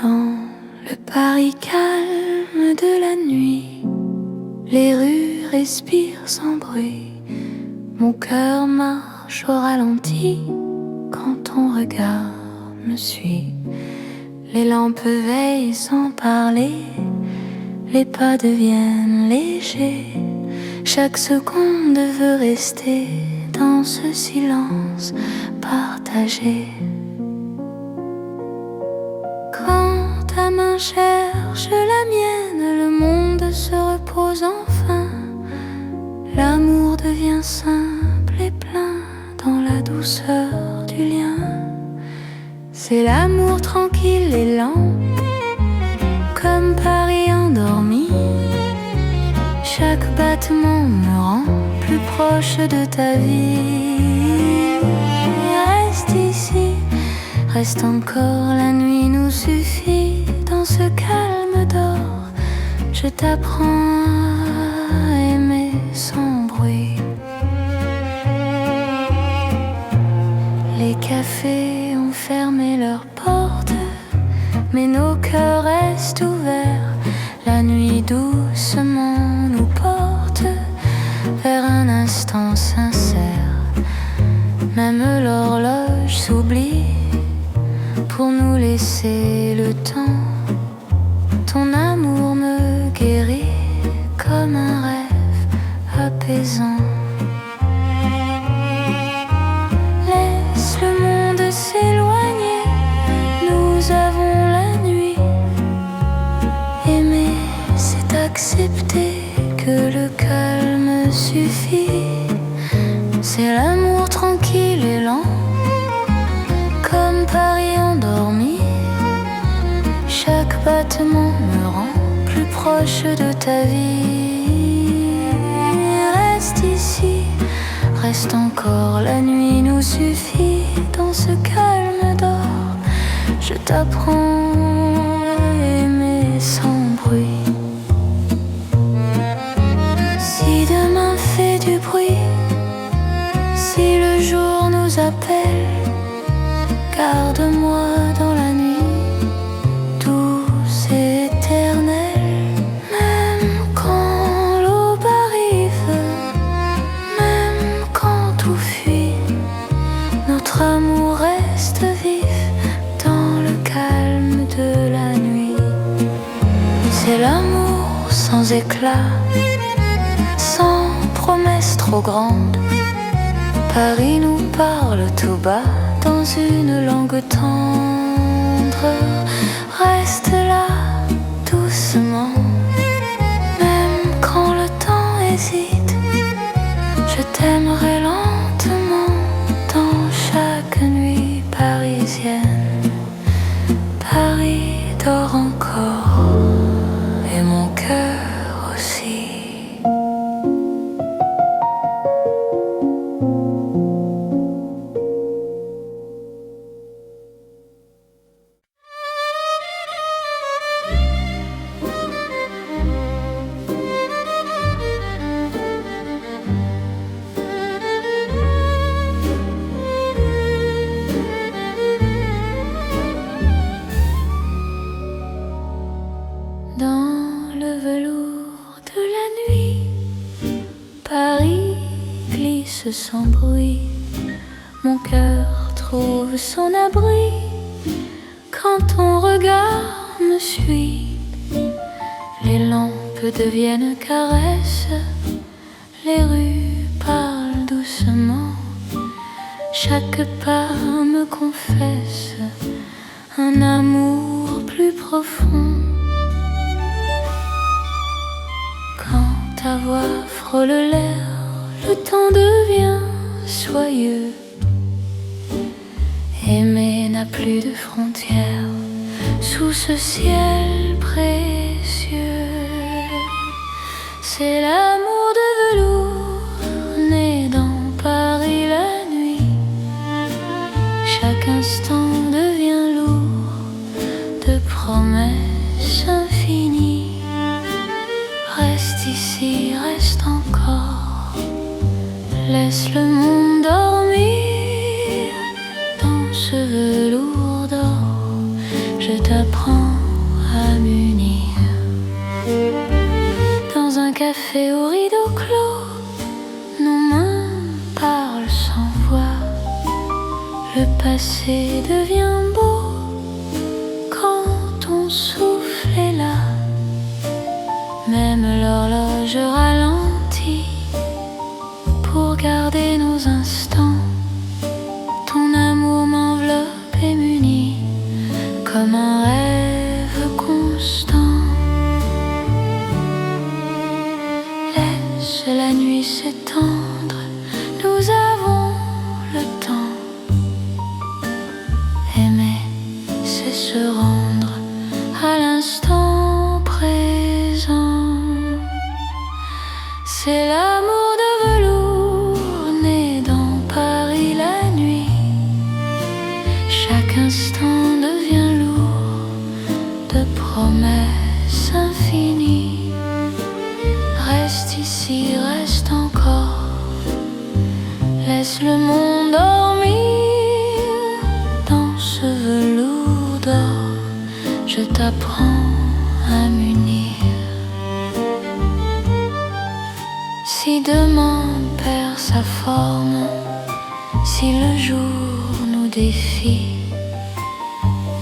Dans le Paris calme de la nuit, les rues respirent sans bruit. Mon cœur marche au ralenti quand ton regard me suit. Les lampes veillent sans parler, les pas deviennent légers. Chaque seconde veut rester dans ce silence partagé. Quand ta main cherche la mienne, le monde se repose enfin. L'amour devient simple et plein dans la douceur du lien. C'est l'amour tranquille et lent, comme Paris endormi. Chaque battement me rend plus proche de ta vie. Reste ici, reste encore, la nuit nous suffit. Dans ce calme d'or, je t'apprends à aimer sans bruit. Les cafés ont fermé leurs portes, mais nos cœurs restent ouverts. La nuit doucement nous porte vers un instant sincère. Même l'horloge s'oublie pour nous laisser le temps. Ton amour me guérit comme un rêve apaisant. Laisse le monde s'éloigner, nous avons la nuit. Aimer, c'est accepter que le calme suffit. C'est l'amour tranquille et lent, comme Paris endormi. Chaque battement me rend plus proche de ta vie. Reste ici, reste encore, la nuit nous suffit. Dans ce calme d'or, je t'apprends à aimer sans bruit. Si demain fait du bruit, si le jour nous appelle, garde-moi dans la nuit, douce et éternelle. Même quand l'aube arrive, même quand tout fuit, notre amour reste vif dans le calme de la nuit. C'est l'amour sans éclat, sans promesse trop grande. Paris nous parle tout bas dans une langue tendre. Reste là doucement, même quand le temps hésite. Je t'aimerai lentement dans chaque nuit parisienne. Paris dort encore et mon cœur aussi. glisse sans bruit. Mon cœur trouve son abri quand ton regard me suit. Les lampes deviennent caresses, les rues parlent doucement. Chaque pas me confesse un amour plus profond. Quand ta voix frôle l'air, le temps devient soyeux. Aimer n'a plus de frontières sous ce ciel précieux. C'est l'amour de velours né dans Paris la nuit. Chaque instant devient lourd de promesses infinies. Reste ici, reste encore, laisse le monde dormir. Dans ce velours d'or, je t'apprends à m'unir. Dans un café au rideau clos, nos mains parlent sans voix. Le passé devient beau quand ton souffle est là. Même l'horloge ralentit pour garder nos instants. Ton amour m'enveloppe et m'unit comme un rêve constant. Laisse la nuit s'étendre, nous avons le temps. Aimer, c'est se rendre à l'instant présent. C'est l'amour de velours né dans Paris la nuit. Chaque instant devient lourd de promesses infinies. Reste ici, reste encore, laisse le monde dormir. Dans ce velours d'or, je t'apprends à m'unir. Si demain perd sa forme, si le jour nous défie,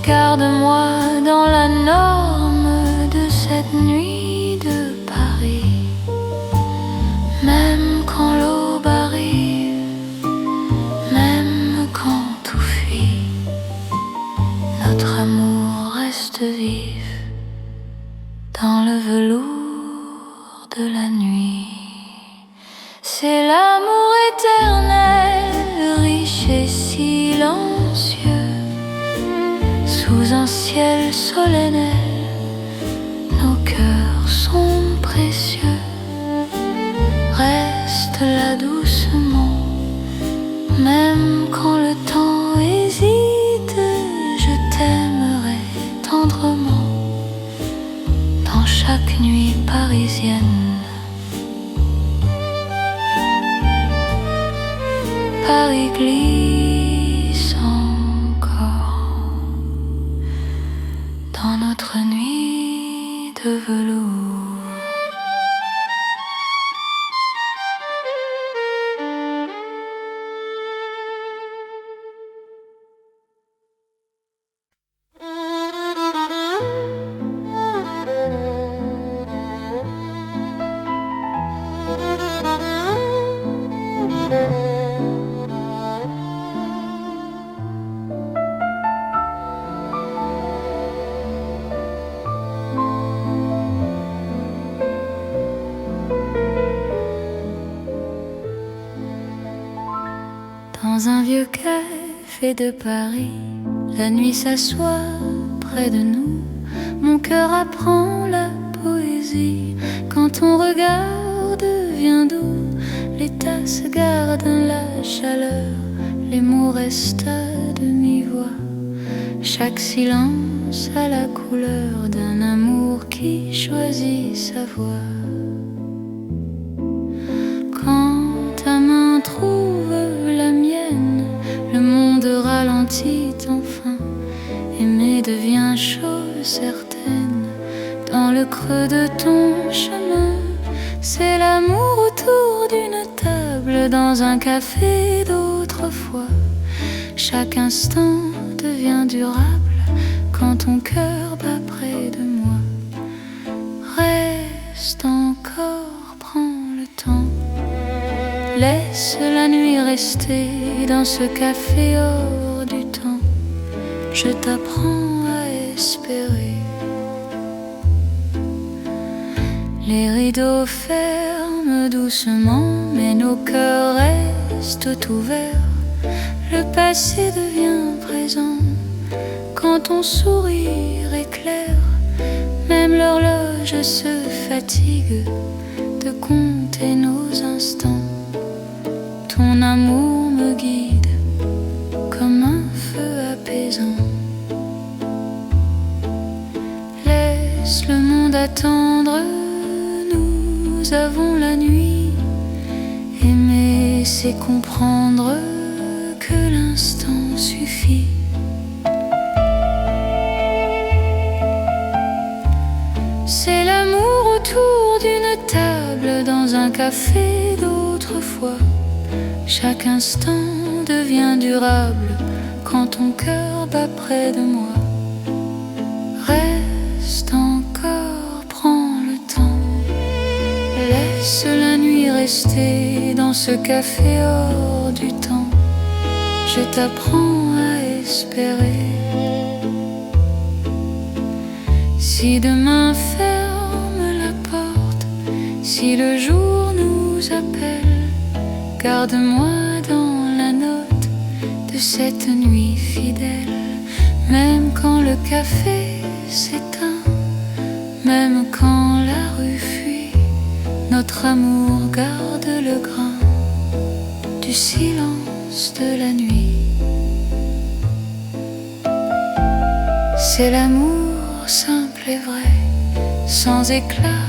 garde-moi dans la norme de cette nuit de Paris. Même quand l'aube arrive, même quand tout fuit, notre amour reste vif dans le velours de la nuit. C'est l'amour éternel, riche et silencieux. Sous un ciel solennel, nos cœurs sont précieux. Reste là doucement, même quand le temps hésite. Je t'aimerai tendrement dans chaque nuit parisienne. Paris glisse encore dans notre nuit de velours. Dans un vieux café de Paris, la nuit s'assoit près de nous. Mon cœur apprend la poésie quand ton regard devient doux. Les tasses gardent la chaleur, les mots restent à demi-voix. Chaque silence a la couleur d'un amour qui choisit sa voie. Quand ta main trouve la mienne, le monde ralentit enfin. Aimer devient chose certaine. Dans le creux de ton chemin, c'est l'amour autour d'une table table dans un café d'autrefois. Chaque instant devient durable quand ton cœur bat près de moi. Reste encore, prends le temps. Laisse la nuit rester dans ce café hors du temps. Je t'apprends à espérer. Les rideaux ferment doucement, mais nos cœurs restent ouverts. Le passé devient présent quand ton sourire éclaire. Même l'horloge se fatigue de compter nos instants. Ton amour me guide comme un feu apaisant. Laisse le monde attendre. Nous avons la nuit. Aimer, c'est comprendre que l'instant suffit. C'est l'amour autour d'une table dans un café d'autrefois. Chaque instant devient durable quand ton cœur bat près de moi. Reste encore, prends le temps. Laisse la nuit rester dans ce café hors du temps. Je t'apprends à espérer. Si demain ferme la porte, si le jour nous appelle, garde-moi dans la note de cette nuit fidèle. Même quand le café s'éteint, même quand la rue fuit, notre amour garde le grain du silence de la nuit. C'est l'amour simple et vrai, sans éclat,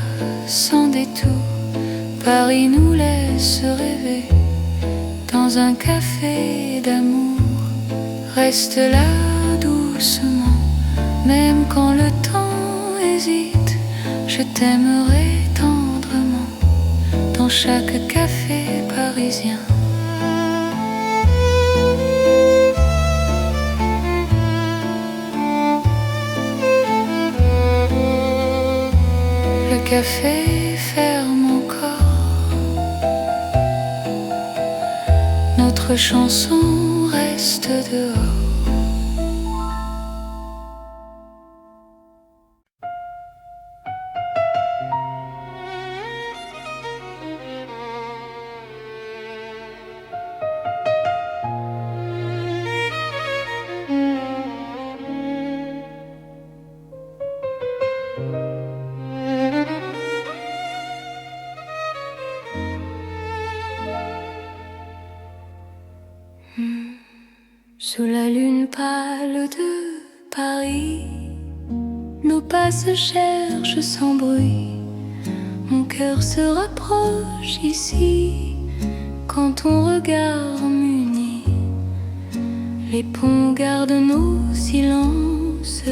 sans détour. Paris nous laisse rêver dans un café d'amour. Reste là doucement, même quand le temps hésite. Je t'aimerai tendrement dans chaque café parisien. Le café ferme encore. Notre chanson reste dehors. Sous la lune pâle de Paris, nos pas se cherchent sans bruit. Mon cœur se rapproche ici quand ton regard m'unit. Les ponts gardent nos silences,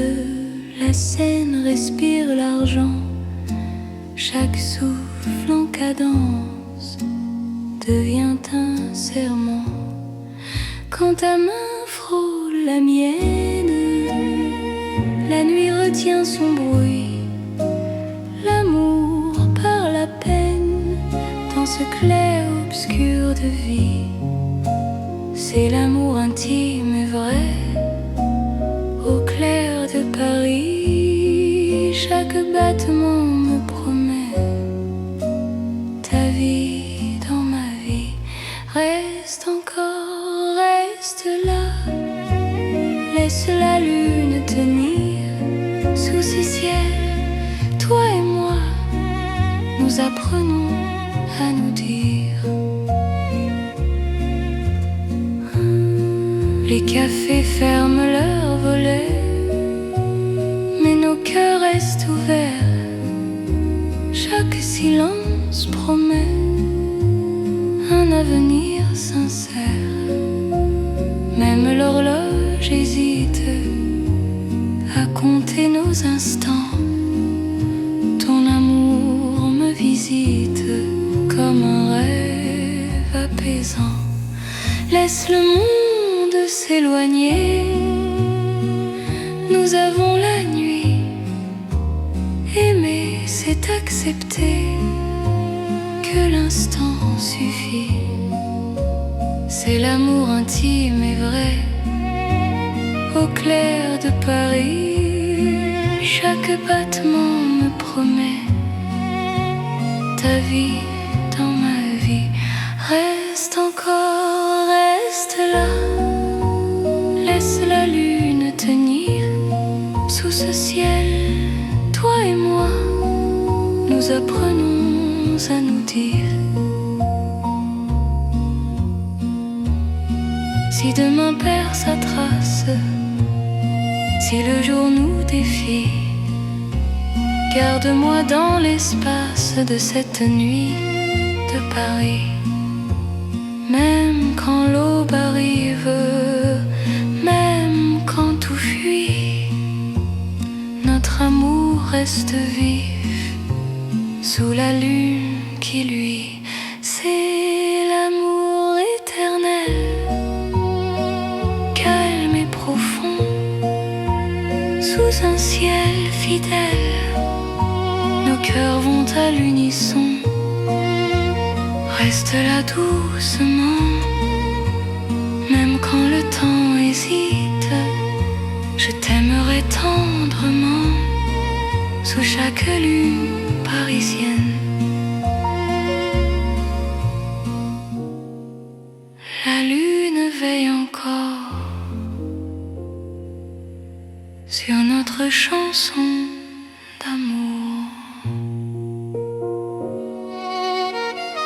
la Seine respire l'argent. Chaque souffle en cadence devient un serment. Quand ta main frôle la mienne, la nuit retient son bruit. L'amour parle à peine dans ce clair-obscur de vie. C'est l'amour intime et vrai, au clair de Paris. Chaque battement me promet ta vie dans ma vie. Reste encore, reste là. Laisse la lune tenir sous ces ciels. Toi et moi, nous apprenons à nous dire. Les cafés ferment leurs volets, mais nos cœurs restent ouverts. Chaque silence promet un avenir sincère. Même l'horloge hésite à compter nos instants. Ton amour me visite comme un rêve apaisant. apaisant. Laisse le monde s'éloigner. Nous avons la nuit. Aimer, c'est accepter que l'instant suffit. C'est l'amour intime et vrai. Au clair de Paris, chaque battement me promet ta vie dans ma vie. Reste encore, reste là. Laisse la lune tenir sous ce ciel. Toi et moi, nous apprenons à nous dire. Si demain perd sa trace, si le jour nous défie, garde-moi dans l'espace de cette nuit de Paris. Même quand l'aube arrive, même quand tout fuit, notre amour reste vif sous la lune qui luit. C'est l'amour éternel, calme et profond, sous un ciel fidèle. Nos cœurs vont à l'unisson. Reste là doucement, même quand le temps hésite. Je t'aimerai tendrement sous chaque lune parisienne. La lune veille encore sur notre chanson d'amour.